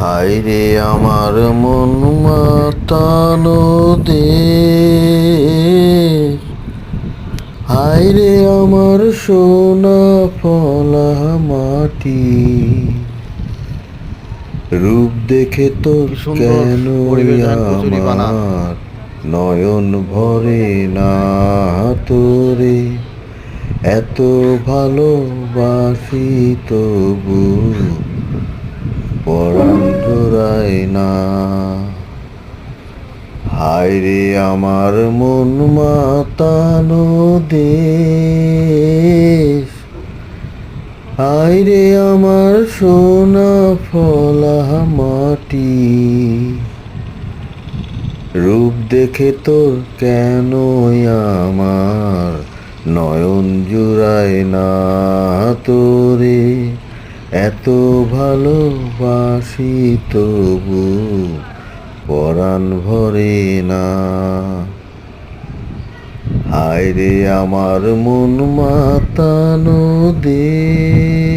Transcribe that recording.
হায় রে আমার মন মাতানো দেশ, হায় রে আমার সোনা ফলা মাটি, রূপ দেখে তোর কি সুন্দর কেন পরিবেশ দেখেন, কচুরিপানা। আমার নয়ন ভরে না তোরে, এত ভালোবাসি তবু পরাণ জোড়ায় না। হায় রে আমার মন মাতানো দেশ, হায় রে আমার সোনা ফলা মাটি, রূপ দেখে তোর কেন আমার নয়ন জুড়ায় না তোরে, এত ভালোবাসি তবু পরাণ ভরে না। হায় রে আমার মন মাতানো দেশ।